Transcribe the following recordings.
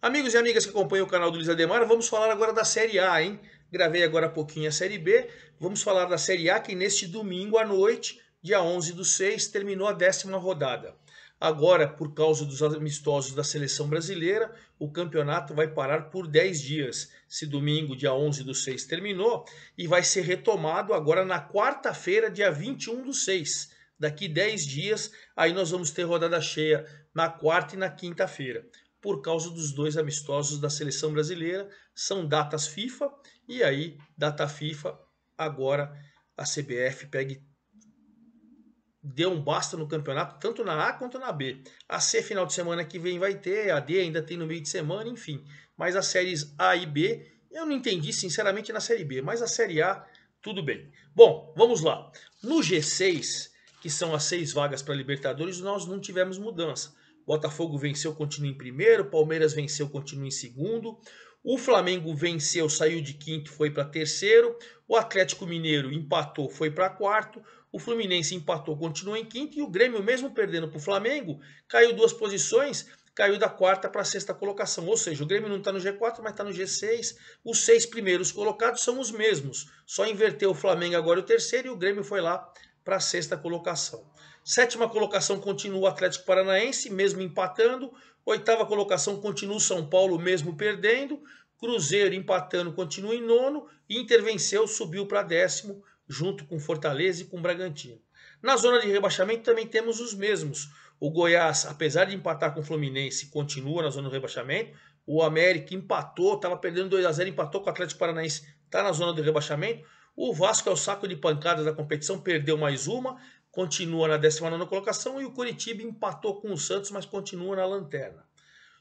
Amigos e amigas que acompanham o canal do Luiz Ademar, vamos falar agora da Série A, hein? Gravei agora há pouquinho a Série B, vamos falar da Série A que neste domingo à noite, dia 11/6, terminou a 10ª rodada. Agora, por causa dos amistosos da seleção brasileira, o campeonato vai parar por 10 dias. Esse domingo, dia 11/6, terminou e vai ser retomado agora na quarta-feira, dia 21/6. Daqui 10 dias, aí nós vamos ter rodada cheia na quarta e na quinta-feira por causa dos dois amistosos da seleção brasileira, são datas FIFA, e aí, data FIFA, agora a CBF deu um basta no campeonato, tanto na A quanto na B. A C final de semana que vem vai ter, a D ainda tem no meio de semana, enfim. Mas as séries A e B, eu não entendi sinceramente na série B, mas a série A, tudo bem. Bom, vamos lá. No G6, que são as 6 vagas para Libertadores, nós não tivemos mudança. Botafogo venceu, continua em primeiro. Palmeiras venceu, continua em segundo. O Flamengo venceu, saiu de quinto, foi para terceiro. O Atlético Mineiro empatou, foi para quarto. O Fluminense empatou, continua em quinto. E o Grêmio, mesmo perdendo para o Flamengo, caiu 2 posições, caiu da quarta para a sexta colocação. Ou seja, o Grêmio não está no G4, mas está no G6. Os 6 primeiros colocados são os mesmos. Só inverteu o Flamengo agora o terceiro e o Grêmio foi lá para a sexta colocação. Sétima colocação continua o Atlético Paranaense, mesmo empatando. Oitava colocação continua o São Paulo, mesmo perdendo. Cruzeiro empatando, continua em nono. Inter venceu, subiu para décimo, junto com Fortaleza e com Bragantino. Na zona de rebaixamento também temos os mesmos. O Goiás, apesar de empatar com o Fluminense, continua na zona do rebaixamento. O América empatou, estava perdendo 2-0, empatou com o Atlético Paranaense, está na zona do rebaixamento. O Vasco é o saco de pancadas da competição, perdeu mais uma, continua na 19ª colocação, e o Coritiba empatou com o Santos, mas continua na lanterna.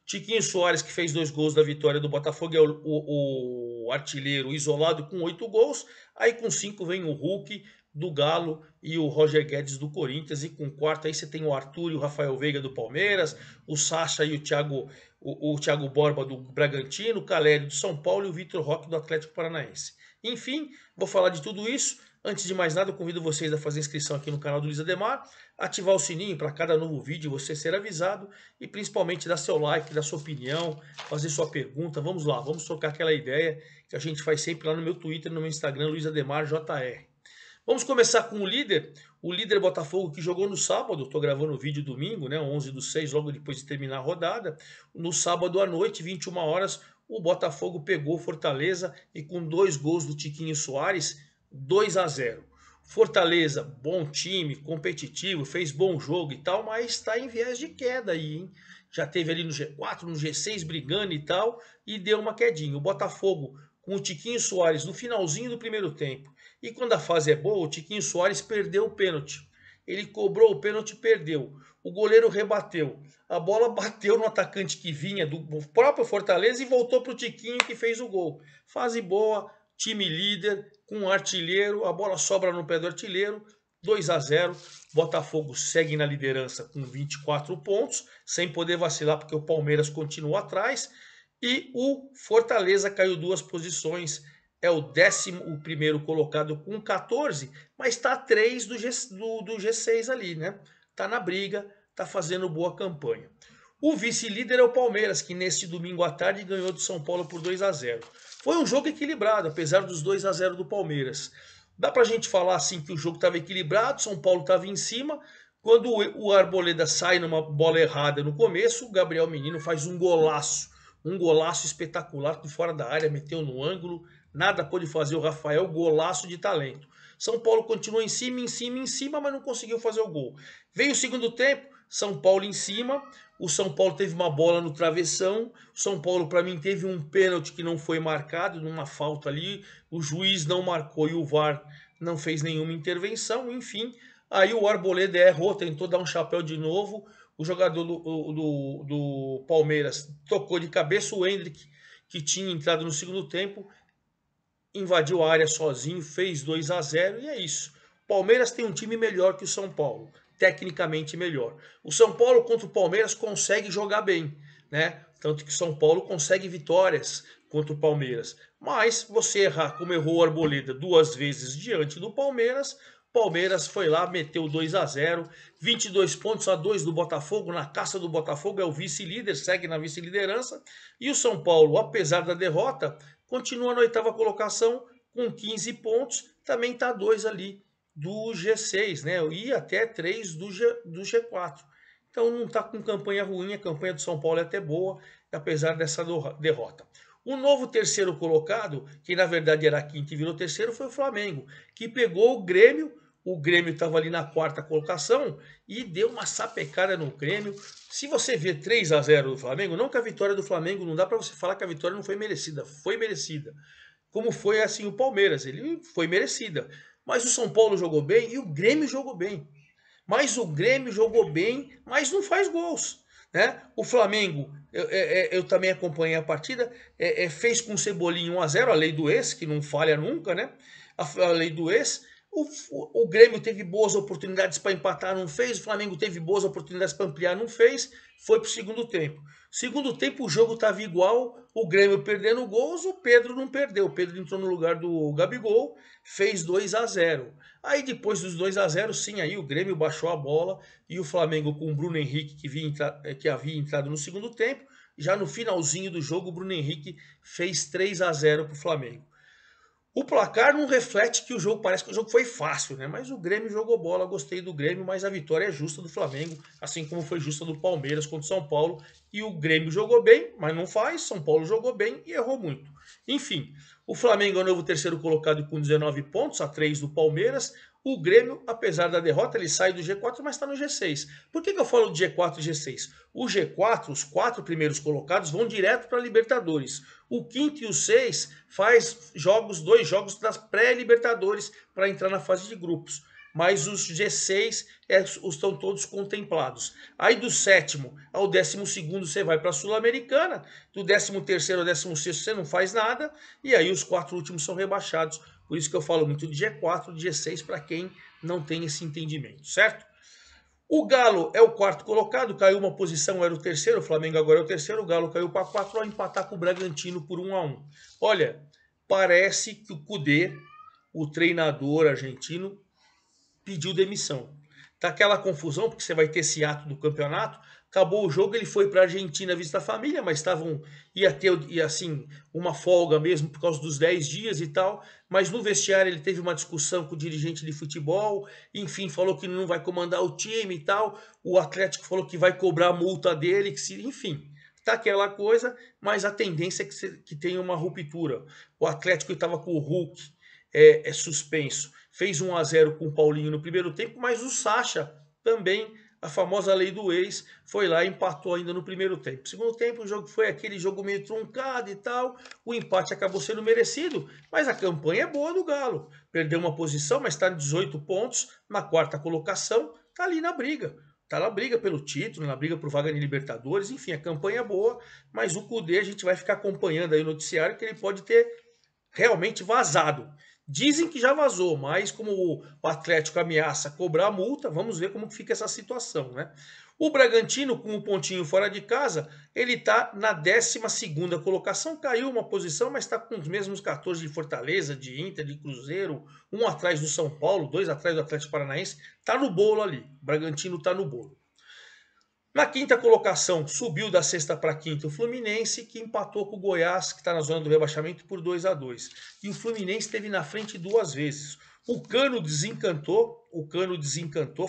Tiquinho Soares, que fez 2 gols da vitória do Botafogo, é o artilheiro isolado com 8 gols. Aí com 5 vem o Hulk do Galo e o Roger Guedes do Corinthians. E com 4 aí você tem o Arthur e o Rafael Veiga do Palmeiras, o Sacha e o Thiago Borba do Bragantino, o Caleri do São Paulo e o Vitor Roque do Atlético Paranaense. Enfim, vou falar de tudo isso. Antes de mais nada, eu convido vocês a fazer inscrição aqui no canal do Luiz Ademar, ativar o sininho para cada novo vídeo você ser avisado e principalmente dar seu like, dar sua opinião, fazer sua pergunta. Vamos lá, vamos trocar aquela ideia que a gente faz sempre lá no meu Twitter, no meu Instagram, Luiz Ademar JR. Vamos começar com o líder Botafogo que jogou no sábado. Estou gravando o vídeo domingo, né, 11/6, logo depois de terminar a rodada. No sábado à noite, 21 horas, o Botafogo pegou Fortaleza e com 2 gols do Tiquinho Soares, 2-0. Fortaleza, bom time, competitivo, fez bom jogo e tal, mas está em viés de queda aí, hein? Já teve ali no G4, no G6 brigando e tal, e deu uma quedinha. O Botafogo com o Tiquinho Soares no finalzinho do primeiro tempo. E quando a fase é boa, o Tiquinho Soares perdeu o pênalti. Ele cobrou o pênalti e perdeu. O goleiro rebateu. A bola bateu no atacante que vinha do próprio Fortaleza e voltou para o Tiquinho que fez o gol. Fase boa, time líder, com um artilheiro, a bola sobra no pé do artilheiro, 2-0. Botafogo segue na liderança com 24 pontos, sem poder vacilar porque o Palmeiras continua atrás. E o Fortaleza caiu 2 posições, é o 11º colocado com 14, mas está a 3 do G6 ali, né? Está na briga, está fazendo boa campanha. O vice-líder é o Palmeiras, que neste domingo à tarde ganhou do São Paulo por 2-0. Foi um jogo equilibrado, apesar dos 2-0 do Palmeiras. Dá pra gente falar assim que o jogo estava equilibrado, São Paulo estava em cima. Quando o Arboleda sai numa bola errada no começo, o Gabriel Menino faz um golaço espetacular de fora da área, meteu no ângulo, nada pôde fazer o Rafael, golaço de talento. São Paulo continuou em cima, mas não conseguiu fazer o gol. Veio o segundo tempo, São Paulo em cima, o São Paulo teve uma bola no travessão, o São Paulo para mim teve um pênalti que não foi marcado, numa falta ali, o juiz não marcou e o VAR não fez nenhuma intervenção, enfim, aí o Arboleda errou, tentou dar um chapéu de novo, o jogador do Palmeiras tocou de cabeça, o Endrick, que tinha entrado no segundo tempo, invadiu a área sozinho, fez 2-0 e é isso. Palmeiras tem um time melhor que o São Paulo, tecnicamente melhor. O São Paulo contra o Palmeiras consegue jogar bem, né? Tanto que o São Paulo consegue vitórias contra o Palmeiras. Mas você errar como errou o Arboleda 2 vezes diante do Palmeiras, Palmeiras foi lá, meteu 2-0, 22 pontos a 2 do Botafogo, na caça do Botafogo, é o vice-líder, segue na vice-liderança. E o São Paulo, apesar da derrota, continua na oitava colocação com 15 pontos, também está 2 ali do G6, né? E até 3 do G4. Então não está com campanha ruim, a campanha do São Paulo é até boa, apesar dessa derrota. O novo terceiro colocado, que na verdade era quinto e virou terceiro, foi o Flamengo, que pegou o Grêmio. O Grêmio estava ali na quarta colocação e deu uma sapecada no Grêmio. Se você vê 3-0 do Flamengo, não que a vitória do Flamengo, não dá para você falar que a vitória não foi merecida. Foi merecida. Como foi assim o Palmeiras, ele foi merecida. Mas o São Paulo jogou bem e o Grêmio jogou bem. Mas o Grêmio jogou bem, mas não faz gols. Né? O Flamengo, eu também acompanhei a partida, fez com o Cebolinha 1-0, a lei do ex, que não falha nunca, né? A lei do ex. O Grêmio teve boas oportunidades para empatar, não fez. O Flamengo teve boas oportunidades para ampliar, não fez. Foi para o segundo tempo. Segundo tempo, o jogo estava igual. O Grêmio perdendo gols, o Pedro não perdeu. O Pedro entrou no lugar do Gabigol, fez 2-0. Aí depois dos 2-0, sim, aí o Grêmio baixou a bola e o Flamengo com o Bruno Henrique, que havia entrado no segundo tempo, já no finalzinho do jogo, o Bruno Henrique fez 3-0 para o Flamengo. O placar não reflete que o jogo, parece que o jogo foi fácil, né? Mas o Grêmio jogou bola, gostei do Grêmio, mas a vitória é justa do Flamengo, assim como foi justa do Palmeiras contra o São Paulo. E o Grêmio jogou bem, mas não faz. São Paulo jogou bem e errou muito. Enfim, o Flamengo é o novo terceiro colocado com 19 pontos, a 3 do Palmeiras. O Grêmio, apesar da derrota, ele sai do G4, mas está no G6. Por que eu falo de G4 e G6? O G4, os 4 primeiros colocados, vão direto para a Libertadores. O quinto e o 6 faz dois jogos das pré-Libertadores para entrar na fase de grupos. Mas os G6 estão todos contemplados. Aí do sétimo ao 12º você vai para a Sul-Americana, do 13º ao 16º você não faz nada, e aí os 4 últimos são rebaixados. Por isso que eu falo muito de G4, de G6, para quem não tem esse entendimento, certo? O Galo é o quarto colocado, caiu uma posição, era o terceiro, o Flamengo agora é o terceiro, o Galo caiu para 4 ao empatar com o Bragantino por 1-1. Olha, parece que o Cudê, o treinador argentino, pediu demissão. Tá aquela confusão, porque você vai ter esse ato do campeonato, acabou o jogo, ele foi para a Argentina visitar a família, mas ia ter assim, uma folga mesmo por causa dos 10 dias e tal, mas no vestiário ele teve uma discussão com o dirigente de futebol, enfim, falou que não vai comandar o time e tal, o Atlético falou que vai cobrar a multa dele, enfim, tá aquela coisa, mas a tendência é que tenha uma ruptura. O Atlético estava com o Hulk suspenso, fez 1-0 com o Paulinho no primeiro tempo, mas o Sacha também, a famosa lei do ex, foi lá e empatou ainda no primeiro tempo. Segundo tempo, o jogo foi aquele jogo meio truncado e tal, o empate acabou sendo merecido, mas a campanha é boa do Galo. Perdeu uma posição, mas está em 18 pontos, na quarta colocação, está ali na briga. Está na briga pelo título, na briga por vaga de Libertadores, enfim, a campanha é boa, mas o Cudê a gente vai ficar acompanhando aí o noticiário que ele pode ter realmente vazado. Dizem que já vazou, mas como o Atlético ameaça cobrar a multa, vamos ver como fica essa situação, né? O Bragantino, com um pontinho fora de casa, ele está na 12ª colocação, caiu uma posição, mas está com os mesmos 14 de Fortaleza, de Inter, de Cruzeiro, um atrás do São Paulo, 2 atrás do Atlético Paranaense, está no bolo ali, o Bragantino está no bolo. Na quinta colocação, subiu da sexta para a quinta o Fluminense, que empatou com o Goiás, que está na zona do rebaixamento, por 2-2. E o Fluminense esteve na frente 2 vezes. O Cano desencantou,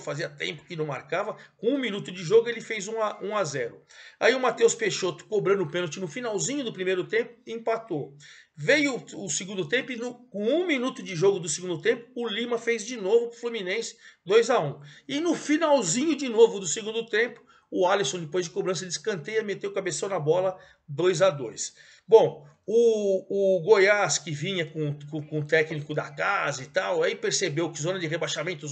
fazia tempo que não marcava. Com 1 minuto de jogo, ele fez 1-0. Aí o Matheus Peixoto cobrando o pênalti no finalzinho do primeiro tempo, empatou. Veio o segundo tempo e com 1 minuto de jogo do segundo tempo, o Lima fez de novo para o Fluminense, 2-1. E no finalzinho de novo do segundo tempo, o Alisson, depois de cobrança de escanteio, meteu o cabeção na bola, 2-2. Bom, o Goiás, que vinha com o técnico da casa e tal, aí percebeu que zona de rebaixamento,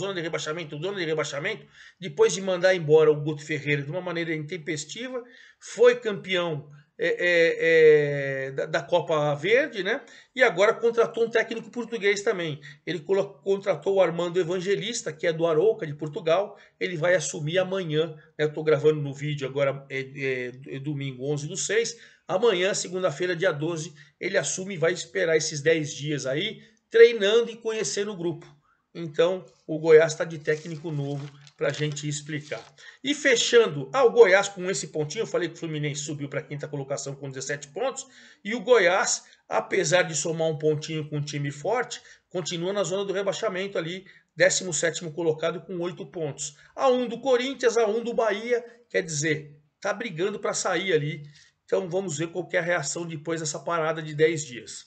depois de mandar embora o Guto Ferreira de uma maneira intempestiva, foi campeão da Copa Verde, né? E agora contratou um técnico português também. Ele contratou o Armando Evangelista, que é do Arouca, de Portugal. Ele vai assumir amanhã, né? Eu estou gravando no vídeo agora, é domingo 11/6. Amanhã, segunda-feira, dia 12, ele assume e vai esperar esses 10 dias aí, treinando e conhecendo o grupo. Então, o Goiás está de técnico novo para a gente explicar. E fechando, o Goiás com esse pontinho, eu falei que o Fluminense subiu para a quinta colocação com 17 pontos, e o Goiás, apesar de somar um pontinho com um time forte, continua na zona do rebaixamento ali, 17º colocado com 8 pontos. A 1 do Corinthians, a 1 do Bahia, quer dizer, tá brigando para sair ali. Então vamos ver qual que é a reação depois dessa parada de 10 dias.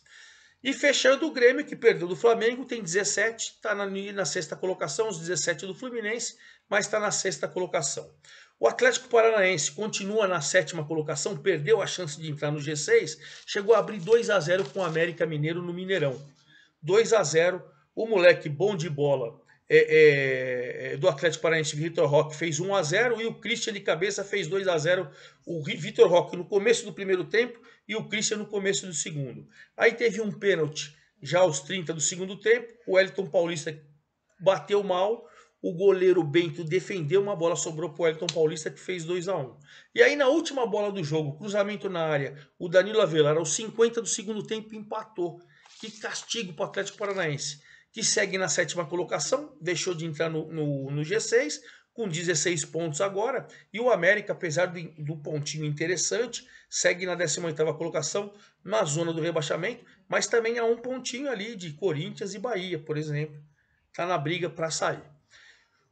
E fechando o Grêmio, que perdeu do Flamengo, tem 17, está na sexta colocação, os 17 do Fluminense, mas está na sexta colocação. O Atlético Paranaense continua na sétima colocação, perdeu a chance de entrar no G6, chegou a abrir 2-0 com o América Mineiro no Mineirão. 2-0, o moleque bom de bola do Atlético Paranaense, Vitor Roque, fez 1-0 e o Christian de cabeça fez 2-0. O Vitor Roque no começo do primeiro tempo e o Christian no começo do segundo. Aí teve um pênalti já aos 30 do segundo tempo, o Wellington Paulista bateu mal, o goleiro Bento defendeu uma bola, sobrou para o Wellington Paulista, que fez 2-1. E aí na última bola do jogo, cruzamento na área, o Danilo Avelar aos 50 do segundo tempo empatou. Que castigo para o Atlético Paranaense, que segue na sétima colocação, deixou de entrar no G6, com 16 pontos agora, e o América, apesar do pontinho interessante, segue na 18ª colocação, na zona do rebaixamento, mas também há um pontinho ali de Corinthians e Bahia, por exemplo, está na briga para sair.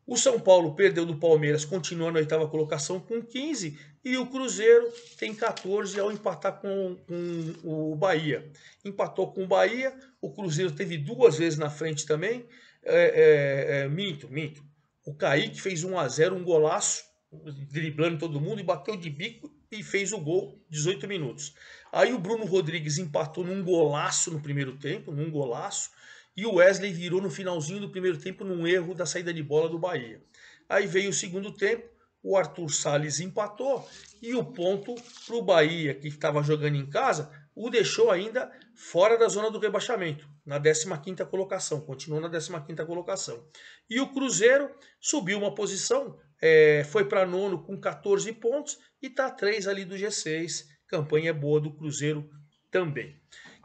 O São Paulo perdeu do Palmeiras, continua na 8ª colocação com 15, e o Cruzeiro tem 14 ao empatar com o Bahia. Empatou com o Bahia, o Cruzeiro teve 2 vezes na frente também. Minto. O Kaique fez 1-0, um golaço, driblando todo mundo, e bateu de bico e fez o gol, 18 minutos. Aí o Bruno Rodrigues empatou num golaço no primeiro tempo, e o Wesley virou no finalzinho do primeiro tempo num erro da saída de bola do Bahia. Aí veio o segundo tempo, o Arthur Salles empatou e o ponto para o Bahia, que estava jogando em casa, o deixou ainda fora da zona do rebaixamento, na 15ª colocação, continuou na 15ª colocação. E o Cruzeiro subiu uma posição, foi para nono com 14 pontos e está 3 ali do G6, campanha boa do Cruzeiro também.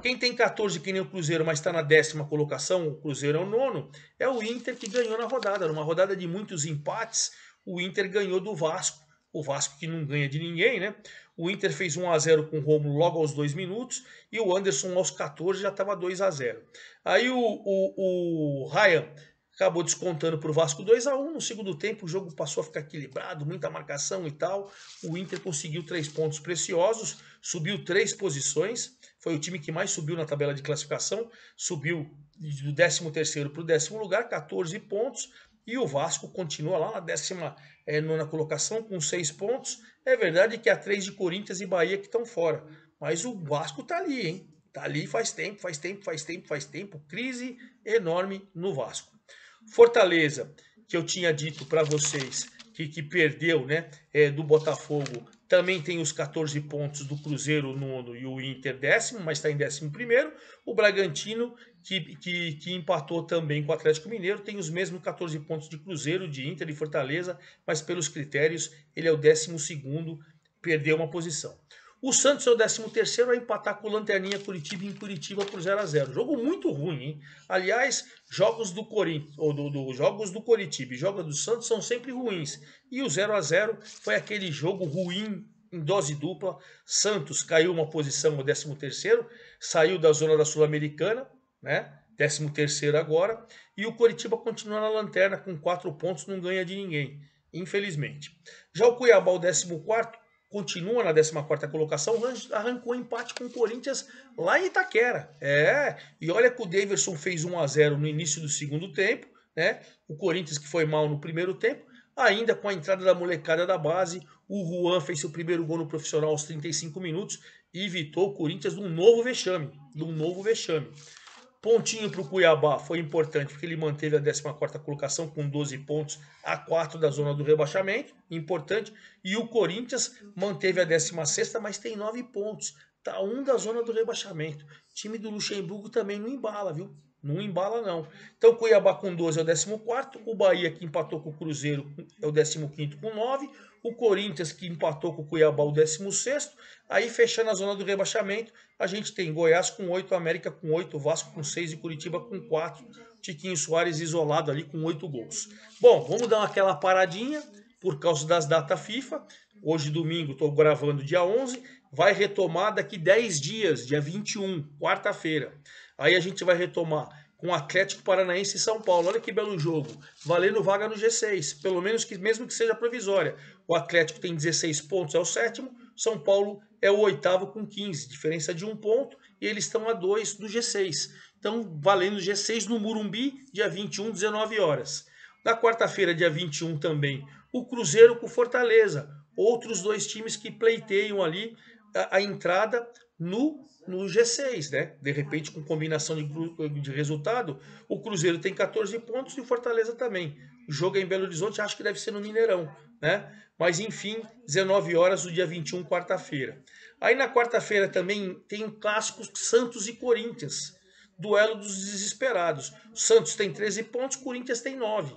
Quem tem 14 que nem o Cruzeiro, mas está na 10ª colocação, o Cruzeiro é o nono, é o Inter, que ganhou na rodada. Numa rodada de muitos empates, o Inter ganhou do Vasco. O Vasco que não ganha de ninguém, né? O Inter fez 1-0 com o Romulo logo aos 2 minutos e o Anderson aos 14 já estava 2-0. Aí o Ryan acabou descontando para o Vasco 2-1. No segundo tempo o jogo passou a ficar equilibrado, muita marcação e tal. O Inter conseguiu 3 pontos preciosos, subiu 3 posições. Foi o time que mais subiu na tabela de classificação, subiu do 13º para o 10º lugar, 14 pontos, e o Vasco continua lá na 19ª colocação com 6 pontos. É verdade que há 3 de Corinthians e Bahia que estão fora, mas o Vasco tá ali, hein? Tá ali faz tempo, crise enorme no Vasco. Fortaleza, que eu tinha dito para vocês que perdeu, né, do Botafogo, também tem os 14 pontos do Cruzeiro nono e o Inter 10º, mas está em 11º. O Bragantino, que empatou também com o Atlético Mineiro, tem os mesmos 14 pontos de Cruzeiro, de Inter e Fortaleza, mas pelos critérios ele é o 12º, perdeu uma posição. O Santos é o 13º a empatar com o Lanterninha Curitiba em Curitiba por 0-0. Jogo muito ruim, hein? Aliás, jogos do Corinthians, ou jogos do Curitiba e jogos do Santos são sempre ruins. E o 0-0 foi aquele jogo ruim em dose dupla. Santos caiu uma posição no 13º, saiu da zona da Sul-Americana, né? 13º agora. E o Curitiba continua na lanterna com 4 pontos, não ganha de ninguém, infelizmente. Já o Cuiabá, o 14º, continua na 14ª colocação, arrancou empate com o Corinthians lá em Itaquera. E olha que o Daverson fez 1-0 no início do segundo tempo, né? O Corinthians que foi mal no primeiro tempo, ainda com a entrada da molecada da base, o Juan fez seu primeiro gol no profissional aos 35 minutos e evitou o Corinthians de um novo vexame. Pontinho para o Cuiabá foi importante porque ele manteve a 14ª colocação com 12 pontos, a 4 da zona do rebaixamento, importante. E o Corinthians manteve a 16ª, mas tem 9 pontos, tá 1 da zona do rebaixamento. O time do Luxemburgo também não embala, viu? Não embala não. Então o Cuiabá com 12 é o 14º, o Bahia que empatou com o Cruzeiro é o 15º com 9, o Corinthians que empatou com o Cuiabá o 16º, aí fechando a zona do rebaixamento, a gente tem Goiás com 8, América com 8, Vasco com 6 e Curitiba com 4, Tiquinho Soares isolado ali com 8 gols. Bom, vamos dar aquela paradinha por causa das datas FIFA, hoje domingo, estou gravando dia 11, vai retomar daqui 10 dias, dia 21, quarta-feira, aí a gente vai retomar com Atlético Paranaense e São Paulo. Olha que belo jogo, valendo vaga no G6, pelo menos que mesmo que seja provisória. O Atlético tem 16 pontos, é o 7º, São Paulo é o 8º com 15, diferença de 1 ponto, e eles estão a 2 do G6. Então, valendo G6 no Morumbi, dia 21, 19 horas. Na quarta-feira, dia 21 também, o Cruzeiro com Fortaleza, outros dois times que pleiteiam ali a entrada no G6, né? De repente, com combinação de resultado, o Cruzeiro tem 14 pontos e o Fortaleza também. O jogo é em Belo Horizonte, acho que deve ser no Mineirão, né? Mas enfim, 19 horas do dia 21, quarta-feira. Aí na quarta-feira também tem um clássico Santos e Corinthians, duelo dos desesperados. O Santos tem 13 pontos, o Corinthians tem 9.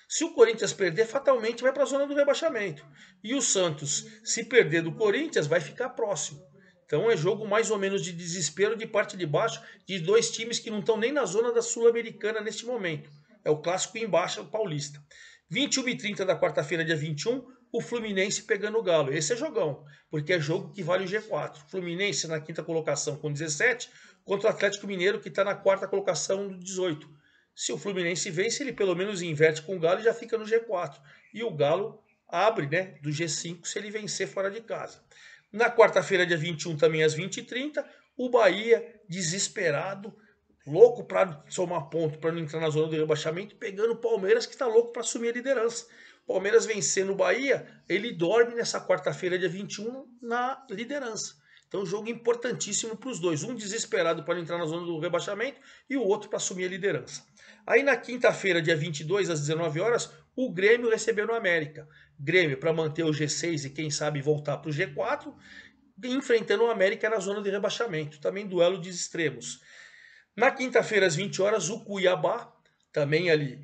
Se o Corinthians perder, fatalmente vai para a zona do rebaixamento. E o Santos, se perder do Corinthians, vai ficar próximo. Então é jogo mais ou menos de desespero de parte de baixo de dois times que não estão nem na zona da Sul-Americana neste momento. É o clássico embaixo paulista. 21h30 da quarta-feira, dia 21, o Fluminense pegando o Galo. Esse é jogão, porque é jogo que vale o G4. Fluminense na quinta colocação com 17, contra o Atlético Mineiro que está na quarta colocação do 18. Se o Fluminense vence, ele pelo menos inverte com o Galo e já fica no G4. E o Galo abre, né, do G5 se ele vencer fora de casa. Na quarta-feira, dia 21, também às 20h30, o Bahia, desesperado, louco para somar ponto, para não entrar na zona do rebaixamento, pegando o Palmeiras, que está louco para assumir a liderança. Palmeiras vencendo o Bahia, ele dorme nessa quarta-feira, dia 21, na liderança. Então, jogo importantíssimo para os dois. Um desesperado para entrar na zona do rebaixamento e o outro para assumir a liderança. Aí na quinta-feira, dia 22, às 19 horas, o Grêmio recebeu no América. Grêmio para manter o G6 e quem sabe voltar para o G4, enfrentando o América na zona de rebaixamento. Também duelo de extremos. Na quinta-feira, às 20 horas, o Cuiabá, também ali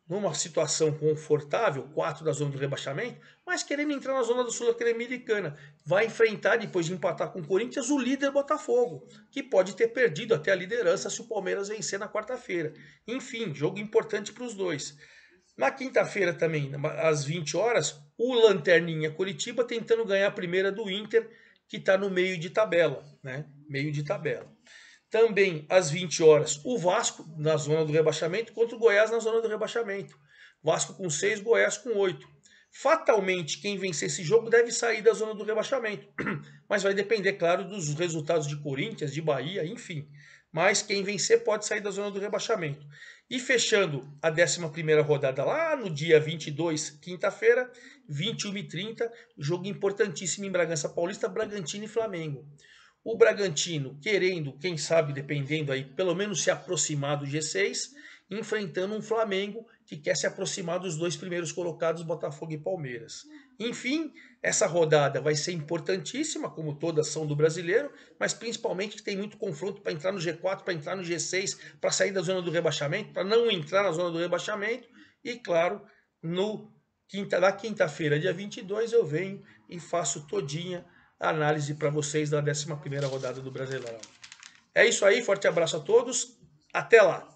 numa situação confortável, 4 da zona do rebaixamento, mas querendo entrar na zona do Sul-Americana, vai enfrentar, depois de empatar com o Corinthians, o líder Botafogo, que pode ter perdido até a liderança se o Palmeiras vencer na quarta-feira. Enfim, jogo importante para os dois. Na quinta-feira também, às 20 horas, o Lanterninha Curitiba tentando ganhar a primeira do Inter, que está no meio de tabela, né? Meio de tabela. Também às 20 horas, o Vasco na zona do rebaixamento contra o Goiás na zona do rebaixamento. Vasco com 6, Goiás com 8. Fatalmente, quem vencer esse jogo deve sair da zona do rebaixamento. Mas vai depender, claro, dos resultados de Corinthians, de Bahia, enfim. Mas quem vencer pode sair da zona do rebaixamento. E fechando a 11ª rodada lá no dia 22, quinta-feira, 21h30, jogo importantíssimo em Bragança Paulista, Bragantino e Flamengo. O Bragantino querendo, quem sabe, dependendo aí, pelo menos se aproximar do G6, enfrentando um Flamengo que quer se aproximar dos dois primeiros colocados, Botafogo e Palmeiras. Enfim, essa rodada vai ser importantíssima, como todas são do brasileiro, mas principalmente que tem muito confronto para entrar no G4, para entrar no G6, para sair da zona do rebaixamento, para não entrar na zona do rebaixamento. E claro, na quinta-feira, dia 22, eu venho e faço todinha análise para vocês da 11ª rodada do Brasileirão. É isso aí, forte abraço a todos, até lá!